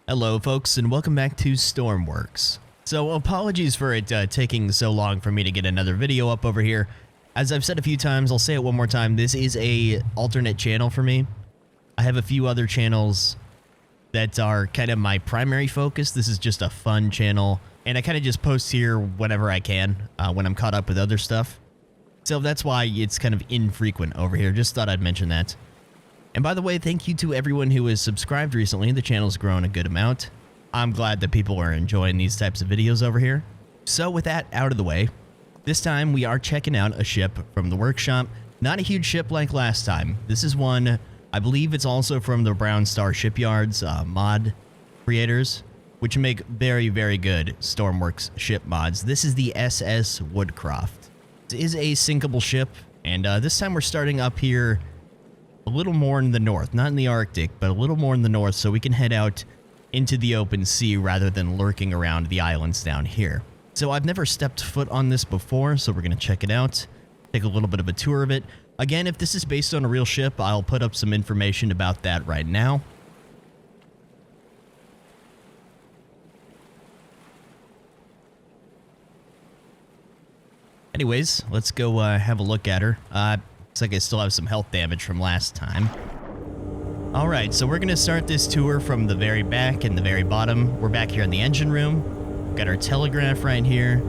Hello folks and welcome back to Stormworks. So apologies for it taking so long for me to get another video up over here. As I've said a few times, I'll say it one more time, this is a alternate channel for me. I have a few other channels that are kind of my primary focus. This is just a fun channel and I kind of just post here whenever I can when I'm caught up with other stuff. So that's why it's kind of infrequent over here. Just thought I'd mention that. And by the way, thank you to everyone who has subscribed recently. The channel's grown a good amount. I'm glad that people are enjoying these types of videos over here. So with that out of the way, this time we are checking out a ship from the workshop. Not a huge ship like last time. This is one, I believe it's also from the Brown Star Shipyards mod creators, which make very, very good Stormworks ship mods. This is the SS Woodcroft. It is a sinkable ship, and this time we're starting up here a little more in the north, not in the Arctic, but a little more in the north so we can head out into the open sea rather than lurking around the islands down here. So I've never stepped foot on this before, so we're going to check it out, take a little bit of a tour of it. Again, if this is based on a real ship, I'll put up some information about that right now. Anyways, let's go have a look at her. Looks like I still have some health damage from last time. Alright, so we're going to start this tour from the very back and the very bottom. We're back here in the engine room. We've got our telegraph right here.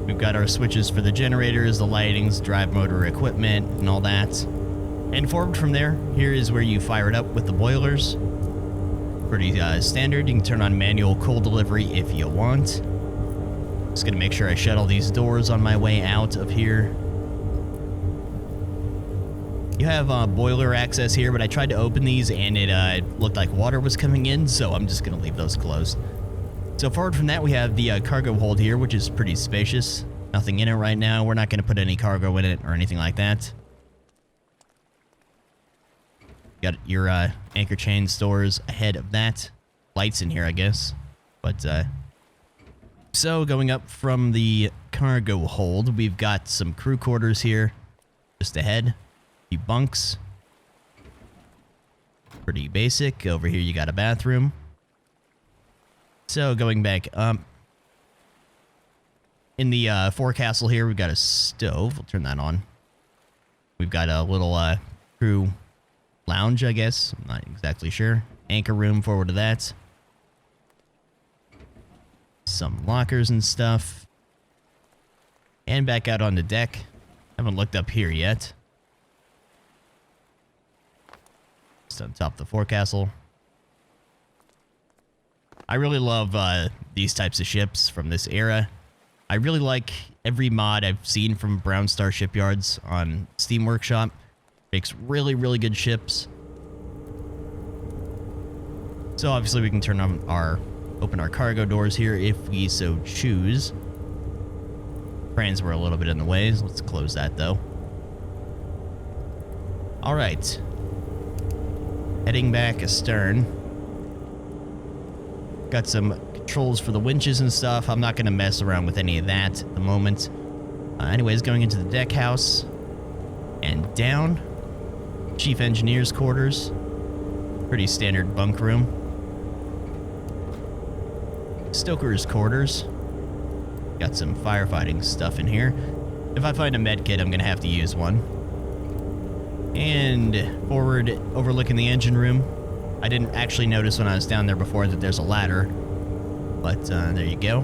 We've got our switches for the generators, the lightings, drive motor equipment, and all that. And forward from there, here is where you fire it up with the boilers. Pretty standard. You can turn on manual coal delivery if you want. Just going to make sure I shut all these doors on my way out of here. You have boiler access here, but I tried to open these and it looked like water was coming in, so I'm just going to leave those closed. So forward from that, we have the cargo hold here, which is pretty spacious. Nothing in it right now. We're not going to put any cargo in it or anything like that. Got your anchor chain stores ahead of that. Lights in here, I guess. But so going up from the cargo hold, we've got some crew quarters here just ahead. Bunks. Pretty basic. Over here you got a bathroom. So going back up. In the forecastle here we've got a stove. We'll turn that on. We've got a little crew lounge, I guess. I'm not exactly sure. Anchor room forward to that. Some lockers and stuff. And back out on the deck. Haven't looked up here yet. On top of the forecastle. I really love these types of ships from this era. I really like every mod I've seen from Brown Star Shipyards on Steam Workshop. Makes really, really good ships. So obviously we can turn on open our cargo doors here if we so choose. Crans were a little bit in the way, so let's close that though. All right. Heading back astern. Got some controls for the winches and stuff. I'm not going to mess around with any of that at the moment. Anyways, going into the deck house. And down. Chief Engineer's quarters. Pretty standard bunk room. Stoker's quarters. Got some firefighting stuff in here. If I find a med kit, I'm going to have to use one. And forward, overlooking the engine room. I didn't actually notice when I was down there before that there's a ladder. But there you go.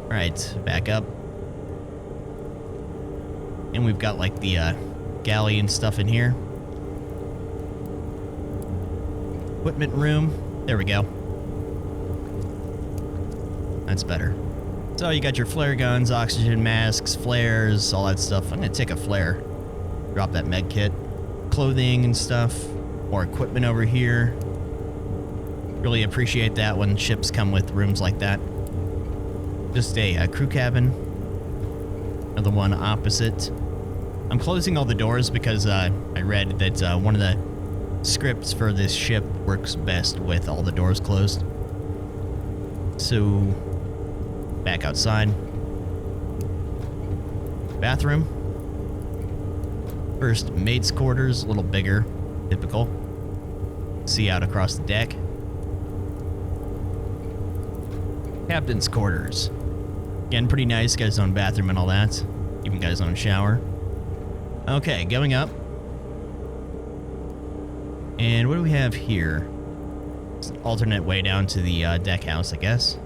Alright, back up. And we've got like the galley and stuff in here. Equipment room. There we go. That's better. So you got your flare guns, oxygen masks, flares, all that stuff. I'm going to take a flare. Drop that med kit. Clothing and stuff. More equipment over here. Really appreciate that when ships come with rooms like that. Just a crew cabin. Another one opposite. I'm closing all the doors because I read that one of the scripts for this ship works best with all the doors closed. So, back outside. Bathroom. First mate's quarters, a little bigger, typical. See out across the deck. Captain's quarters. Again, pretty nice. Got his own bathroom and all that. Even got his own shower. Okay, going up. And what do we have here? It's an alternate way down to the deck house, I guess.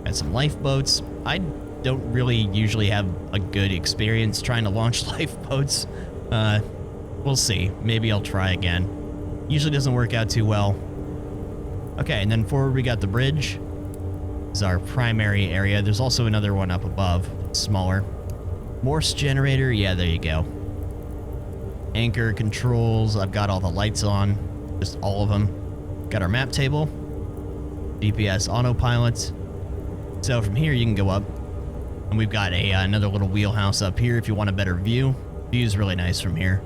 Got some lifeboats. I don't really usually have a good experience trying to launch lifeboats. We'll see. Maybe I'll try again. Usually doesn't work out too well. Okay, and then forward we got the bridge. This is our primary area. There's also another one up above, smaller. Morse generator, yeah, there you go. Anchor controls, I've got all the lights on, just all of them. Got our map table, GPS autopilot. So from here you can go up, and we've got another little wheelhouse up here if you want a better view. View's really nice from here.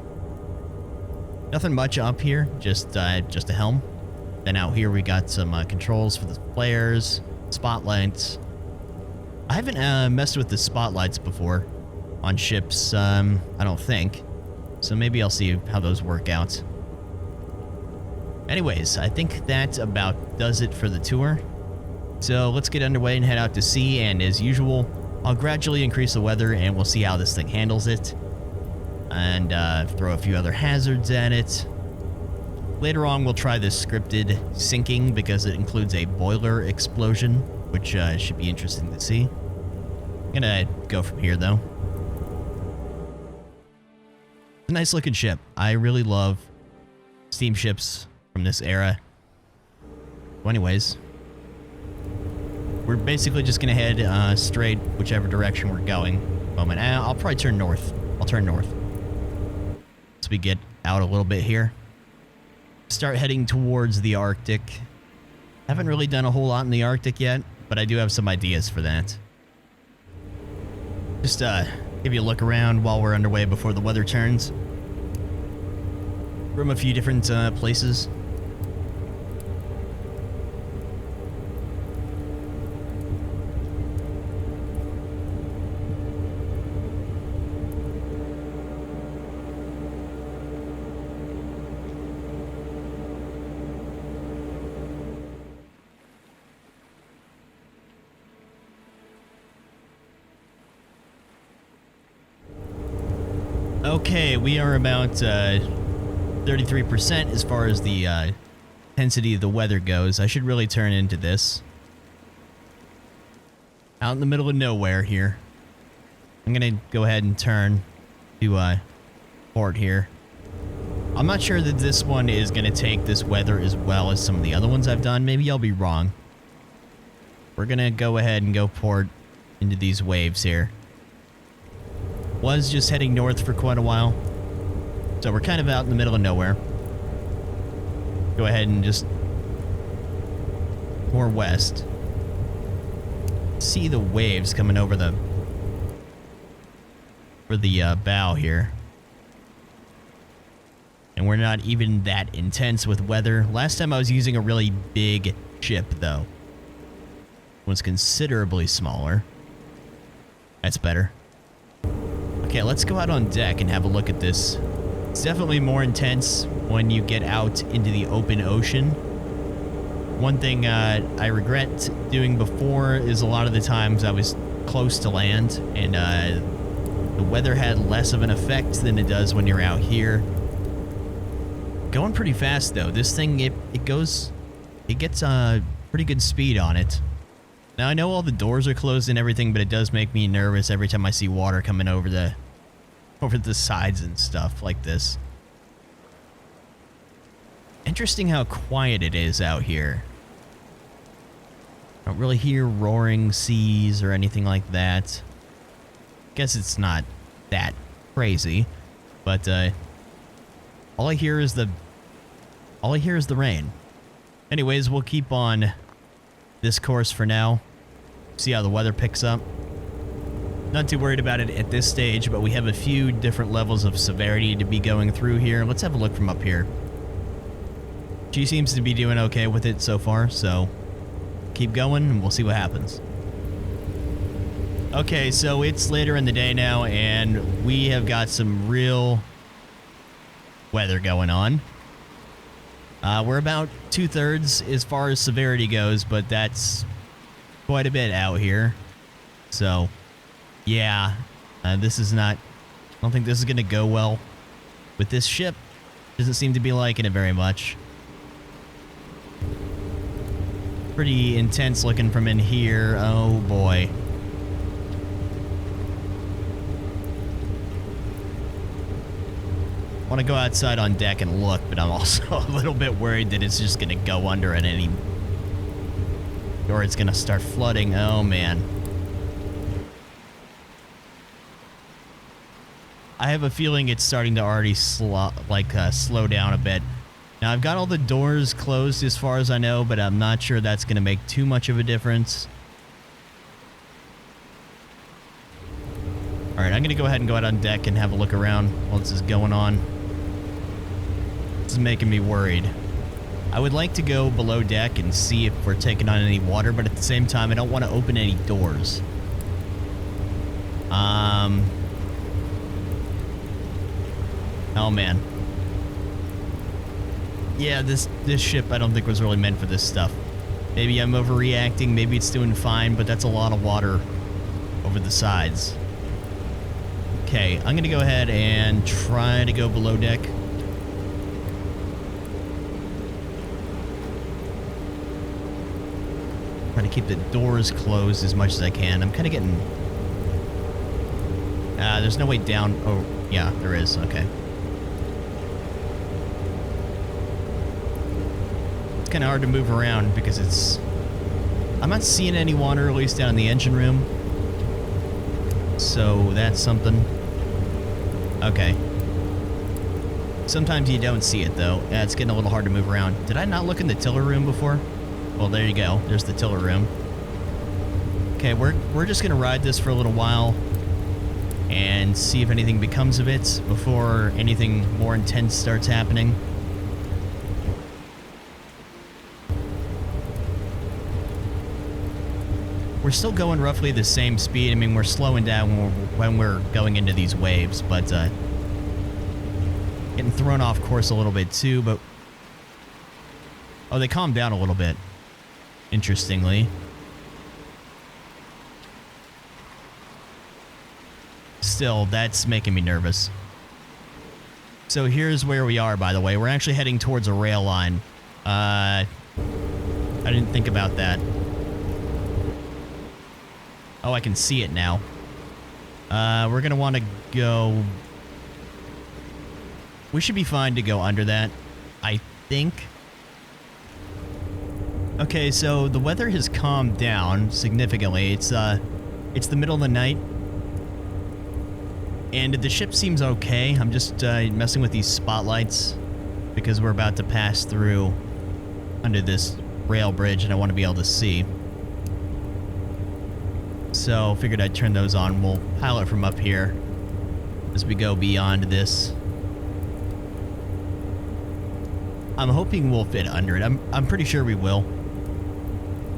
Nothing much up here, just a helm. Then out here we got some controls for the flares, spotlights. I haven't messed with the spotlights before on ships, I don't think. So maybe I'll see how those work out. Anyways, I think that about does it for the tour. So let's get underway and head out to sea, and as usual, I'll gradually increase the weather and we'll see how this thing handles it. And throw a few other hazards at it. Later on, we'll try this scripted sinking because it includes a boiler explosion, which should be interesting to see. I'm gonna go from here, though. It's a nice looking ship. I really love steamships from this era. Well, anyways, we're basically just gonna head straight whichever direction we're going. Moment. I'll probably turn north. I'll turn north. So we get out a little bit here. Start heading towards the Arctic. Haven't really done a whole lot in the Arctic yet, but I do have some ideas for that. Just give you a look around while we're underway before the weather turns. From a few different places. Okay, we are about 33% as far as the intensity of the weather goes. I should really turn into this. Out in the middle of nowhere here. I'm gonna go ahead and turn to port here. I'm not sure that this one is gonna take this weather as well as some of the other ones I've done. Maybe I'll be wrong. We're gonna go ahead and go port into these waves here. Was just heading north for quite a while, so we're kind of out in the middle of nowhere. Go ahead and just pour west. See the waves coming over the bow here, and we're not even that intense with weather. Last time I was using a really big ship, though. It was considerably smaller. That's better. Okay, let's go out on deck and have a look at this. It's definitely more intense when you get out into the open ocean. One thing I regret doing before is a lot of the times I was close to land, and the weather had less of an effect than it does when you're out here. Going pretty fast, though. This thing, it gets pretty good speed on it. Now, I know all the doors are closed and everything, but it does make me nervous every time I see water coming over the sides and stuff like this. Interesting how quiet it is out here. Don't really hear roaring seas or anything like that. Guess it's not that crazy, but all I hear is the rain. Anyways, we'll keep on this course for now. See how the weather picks up. Not too worried about it at this stage, but we have a few different levels of severity to be going through here. Let's have a look from up here. She seems to be doing okay with it so far, so keep going and we'll see what happens. Okay, so it's later in the day now, and we have got some real weather going on. We're about 2/3 as far as severity goes, but that's quite a bit out here. So, yeah, this is not... I don't think this is going to go well with this ship. Doesn't seem to be liking it very much. Pretty intense looking from in here. Oh, boy. I want to go outside on deck and look, but I'm also a little bit worried that it's just going to go under at any... or it's going to start flooding. Oh, man. I have a feeling it's starting to already slow down a bit. Now, I've got all the doors closed as far as I know, but I'm not sure that's going to make too much of a difference. All right, I'm going to go ahead and go out on deck and have a look around while this is going on. This is making me worried. I would like to go below deck and see if we're taking on any water, but at the same time, I don't want to open any doors. Oh, man. Yeah, this ship I don't think was really meant for this stuff. Maybe I'm overreacting, maybe it's doing fine, but that's a lot of water over the sides. Okay, I'm gonna go ahead and try to go below deck. Try to keep the doors closed as much as I can. I'm kind of getting... there's no way down. Oh, yeah, there is. Okay. It's kind of hard to move around because it's... I'm not seeing any water, at least down in the engine room. So that's something. Okay. Sometimes you don't see it, though. Yeah, it's getting a little hard to move around. Did I not look in the tiller room before? Well, there you go. There's the tiller room. Okay, we're just going to ride this for a little while and see if anything becomes of it before anything more intense starts happening. We're still going roughly the same speed. I mean, we're slowing down when we're going into these waves, but getting thrown off course a little bit too, but... Oh, they calmed down a little bit, interestingly. Still, that's making me nervous. So here's where we are, by the way. We're actually heading towards a rail line. I didn't think about that. Oh, I can see it now. We're going to want to go... We should be fine to go under that, I think. Okay, so the weather has calmed down significantly. It's the middle of the night. And the ship seems okay. I'm just messing with these spotlights because we're about to pass through under this rail bridge and I want to be able to see. So figured I'd turn those on. We'll pilot from up here as we go beyond this. I'm hoping we'll fit under it. I'm pretty sure we will.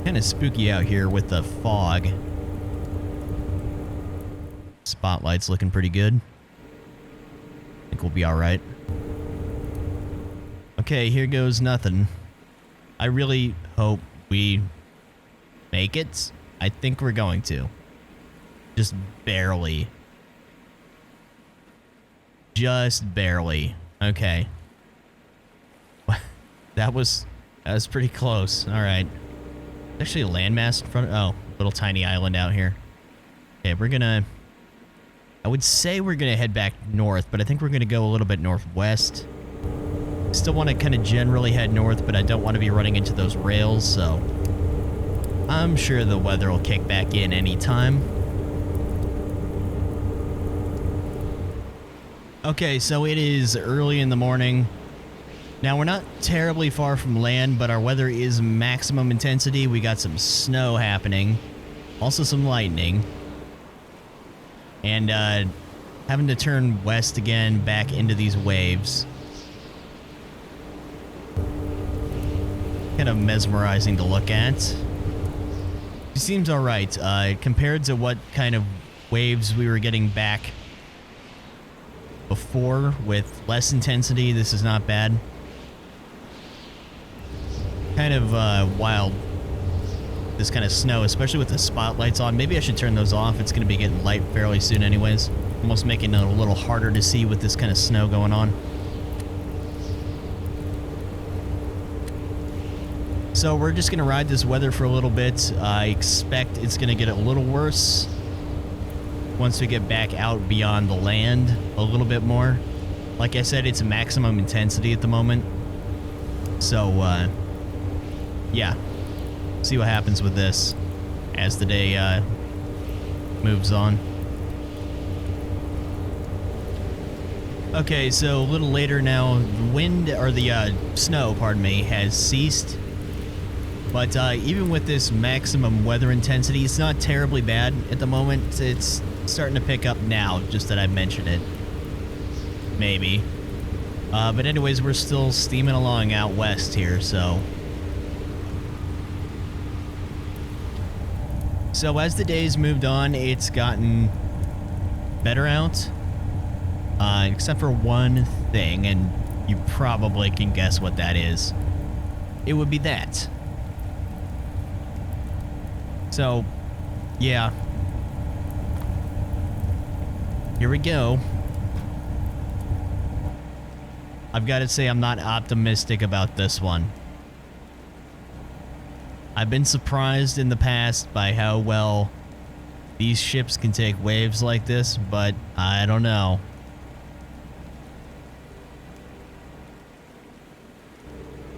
Kind of spooky out here with the fog. Spotlight's looking pretty good. I think we'll be alright. Okay, here goes nothing. I really hope we make it. I think we're going to. Just barely. Just barely. Okay. That was pretty close. Alright. Actually a landmass in front of... Oh, little tiny island out here. Okay, we're gonna... I would say we're gonna head back north, but I think we're gonna go a little bit northwest. Still want to kind of generally head north, but I don't want to be running into those rails, so... I'm sure the weather will kick back in anytime. Okay, so it is early in the morning. Now, we're not terribly far from land, but our weather is maximum intensity. We got some snow happening. Also some lightning. And having to turn west again back into these waves. Kind of mesmerizing to look at. It seems alright. Compared to what kind of waves we were getting back before with less intensity, this is not bad. kind of wild, this kind of snow, especially with the spotlights on. Maybe I should turn those off. It's going to be getting light fairly soon anyways. Almost making it a little harder to see with this kind of snow going on. So we're just going to ride this weather for a little bit. I expect it's going to get a little worse once we get back out beyond the land a little bit more. Like I said, it's maximum intensity at the moment. So, yeah. See what happens with this as the day moves on. Okay, so a little later now, the wind, or the snow, pardon me, has ceased. But even with this maximum weather intensity, it's not terribly bad at the moment. It's starting to pick up now, just that I've mentioned it. Maybe. But anyways, we're still steaming along out west here, so... So as the days moved on, it's gotten better out. Except for one thing, and you probably can guess what that is. It would be that. So, yeah. Here we go. I've got to say I'm not optimistic about this one. I've been surprised in the past by how well these ships can take waves like this, but I don't know.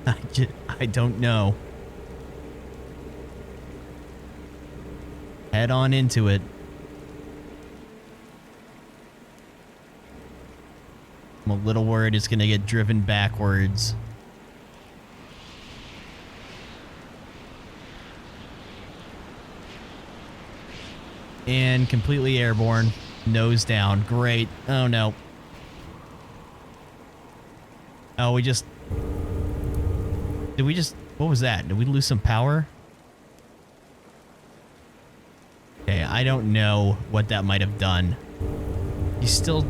I don't know. Head on into it. I'm a little worried it's gonna get driven backwards. And completely airborne. Nose down. Great. Oh no. Oh, we just... Did we just... What was that? Did we lose some power? Okay, I don't know what that might have done. He's still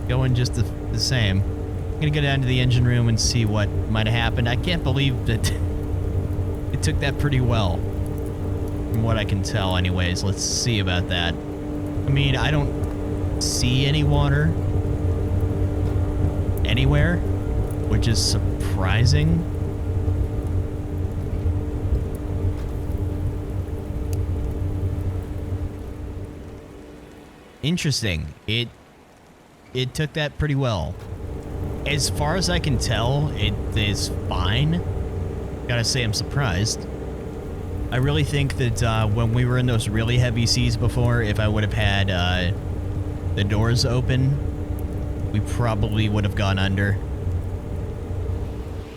going just the same. I'm gonna go down to the engine room and see what might have happened. I can't believe that it took that pretty well. From what I can tell anyways. Let's see about that. I mean, I don't see any water anywhere, which is surprising. Interesting. It took that pretty well. As far as I can tell, it is fine. Gotta say, I'm surprised. I really think that when we were in those really heavy seas before, if I would have had the doors open, we probably would have gone under.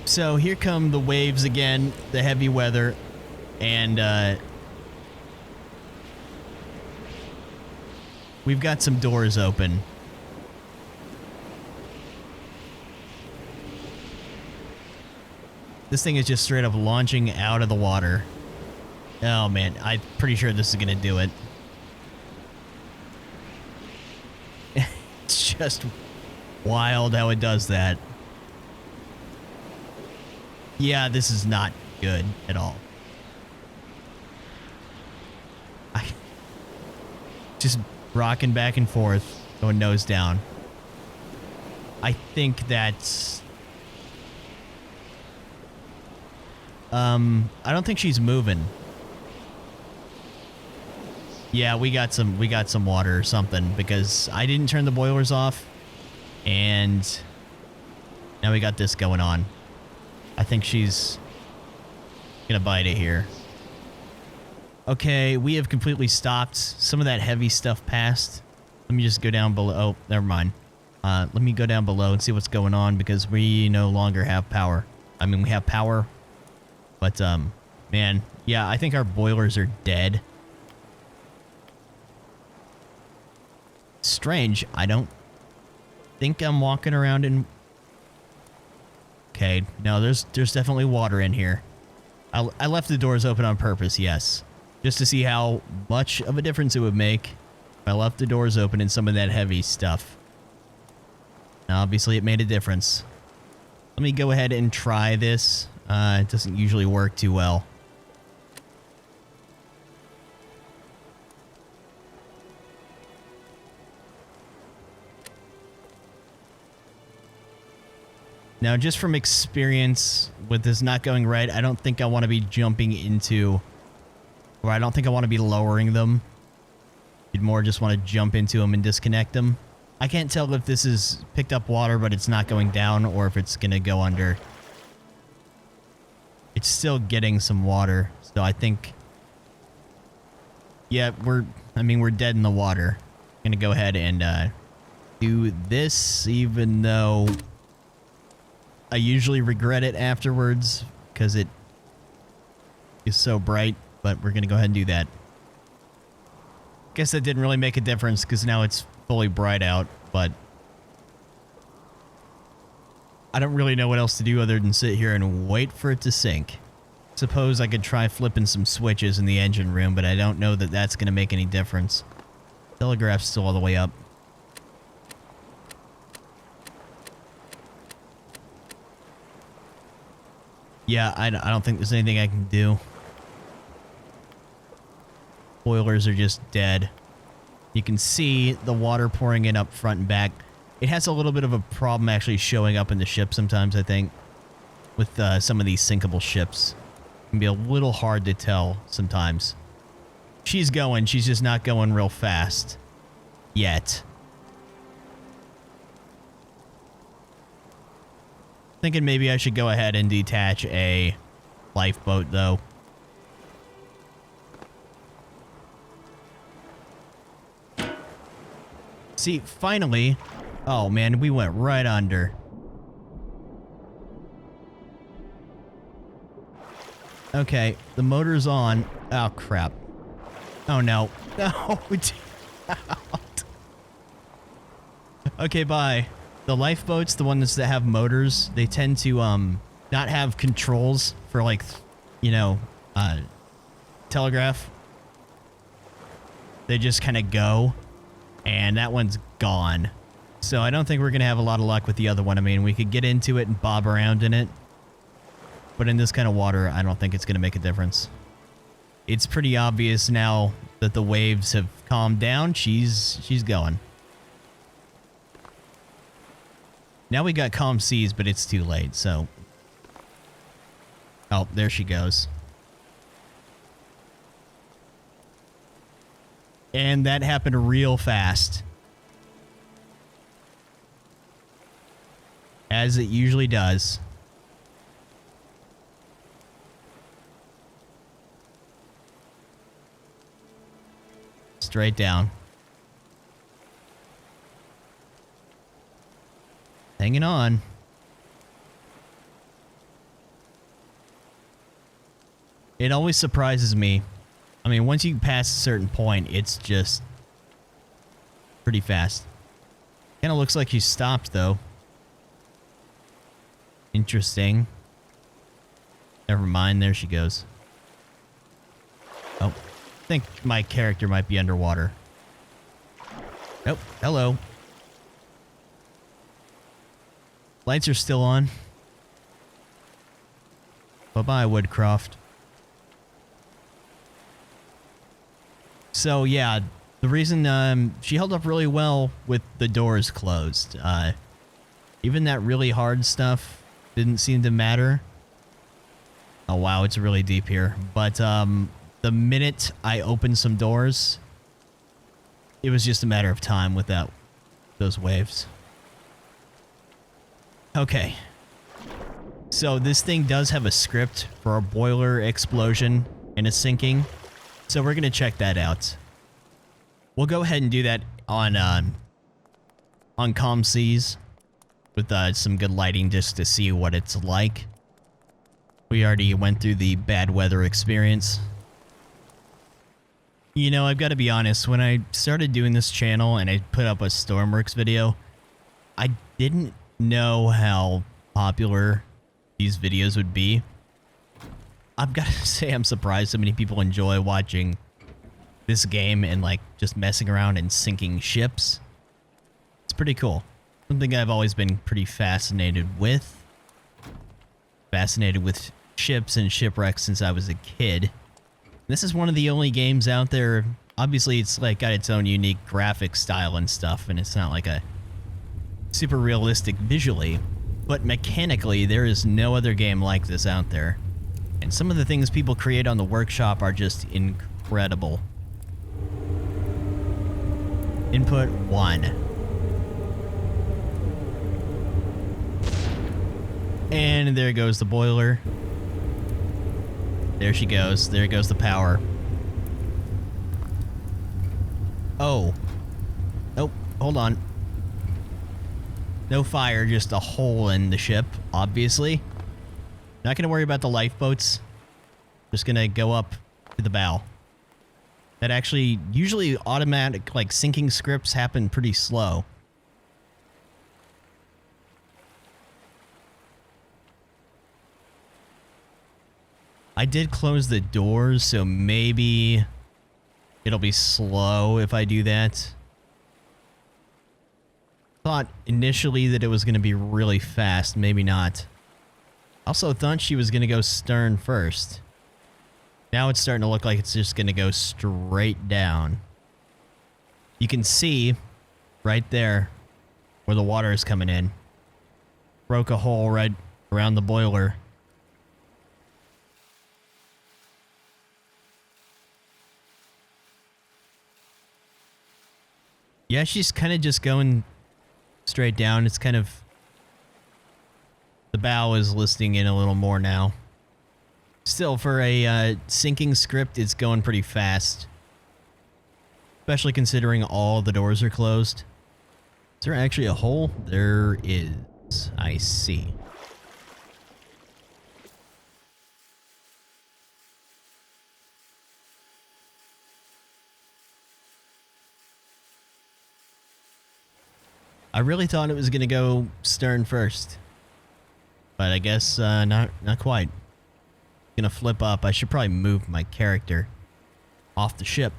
So here come the waves again, the heavy weather, and we've got some doors open. This thing is just straight up launching out of the water. Oh man, I'm pretty sure this is gonna do it. It's just wild how it does that. Yeah, this is not good at all. Just rocking back and forth, going nose down. I think that's... I don't think she's moving. Yeah, we got some water or something, because I didn't turn the boilers off, and now we got this going on. I think she's gonna bite it here. Okay, we have completely stopped. Some of that heavy stuff passed. Let me just go down below. Oh, never mind. Let me go down below and see what's going on, because we no longer have power. I mean, we have power, but man, yeah, I think our boilers are dead. Strange. I don't think I'm walking around in... Okay, no, there's definitely water in here. I left the doors open on purpose, yes. Just to see how much of a difference it would make if I left the doors open in some of that heavy stuff. Now, obviously, it made a difference. Let me go ahead and try this. It doesn't usually work too well. Now, just from experience with this not going right, I don't think I want to be jumping into, or I don't think I want to be lowering them. You'd more just want to jump into them and disconnect them. I can't tell if this is picked up water, but it's not going down, or if it's going to go under. It's still getting some water, so I think, yeah, we're dead in the water. I'm going to go ahead and do this, even though I usually regret it afterwards because it is so bright, but we're going to go ahead and do that. Guess that didn't really make a difference because now it's fully bright out, but I don't really know what else to do other than sit here and wait for it to sink. Suppose I could try flipping some switches in the engine room, but I don't know that that's going to make any difference. Telegraph's still all the way up. Yeah, I don't think there's anything I can do. Boilers are just dead. You can see the water pouring in up front and back. It has a little bit of a problem actually showing up in the ship sometimes, I think, with some of these sinkable ships. It can be a little hard to tell sometimes. She's going. She's just not going real fast yet. Thinking maybe I should go ahead and detach a lifeboat, though. See, finally... Oh, man, we went right under. Okay, the motor's on. Oh, crap. Oh, no. No, okay, bye. The lifeboats, the ones that have motors, they tend to not have controls for, like, you know, telegraph. They just kind of go, and that one's gone. So I don't think we're going to have a lot of luck with the other one. I mean, we could get into it and bob around in it, but in this kind of water, I don't think it's going to make a difference. It's pretty obvious now that the waves have calmed down. She's going. Now we got calm seas, but it's too late, so... Oh, there she goes. And that happened real fast. As it usually does. Straight down. Hanging on. It always surprises me. I mean, once you pass a certain point, it's just pretty fast. Kind of looks like you stopped, though. Interesting. Never mind, there she goes. Oh, I think my character might be underwater. Oh, hello. Lights are still on. Bye-bye, Woodcroft. So, yeah, the reason she held up really well with the doors closed. Even that really hard stuff didn't seem to matter. Oh, wow, it's really deep here. But the minute I opened some doors, it was just a matter of time without those waves. Okay. So this thing does have a script for a boiler explosion and a sinking. So we're going to check that out. We'll go ahead and do that on calm seas with some good lighting just to see what it's like. We already went through the bad weather experience. You know, I've got to be honest, when I started doing this channel and I put up a Stormworks video, I didn't know how popular these videos would be. I've got to say I'm surprised so many people enjoy watching this game and like just messing around and sinking ships. It's pretty cool. Something I've always been pretty fascinated with. Fascinated with ships and shipwrecks since I was a kid. This is one of the only games out there. Obviously, it's like got its own unique graphic style and stuff, and it's not like a super realistic visually, but mechanically, there is no other game like this out there. And some of the things people create on the workshop are just incredible. Input 1. And there goes the boiler. There she goes. There goes the power. Oh. Nope. Hold on. No fire, just a hole in the ship, obviously. Not gonna worry about the lifeboats. Just gonna go up to the bow. That actually, usually automatic, like, sinking scripts happen pretty slow. I did close the doors, so maybe it'll be slow if I do that. Thought initially that it was going to be really fast, maybe not. Also thought she was going to go stern first. Now it's starting to look like it's just going to go straight down. You can see right there where the water is coming in. Broke a hole right around the boiler. Yeah, she's kind of just going straight down. It's kind of... The bow is listing in a little more now. Still, for a sinking script, it's going pretty fast. Especially considering all the doors are closed. Is there actually a hole? There is. I see. I really thought it was going to go stern first. But I guess not quite. Gonna flip up. I should probably move my character off the ship.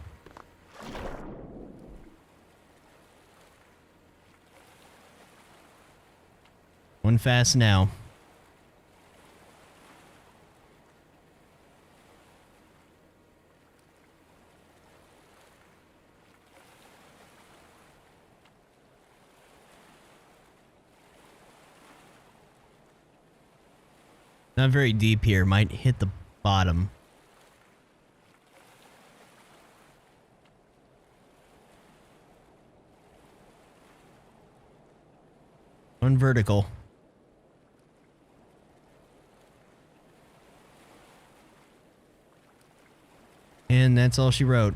One fast now. Not very deep here. Might hit the bottom. One vertical. And that's all she wrote.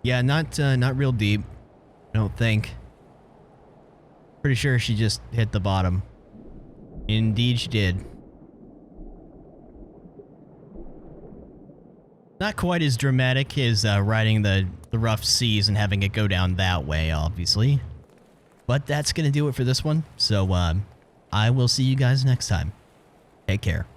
Yeah, not real deep. I don't think. Pretty sure she just hit the bottom. Indeed she did. Not quite as dramatic as riding the rough seas and having it go down that way, obviously. But that's going to do it for this one. So I will see you guys next time. Take care.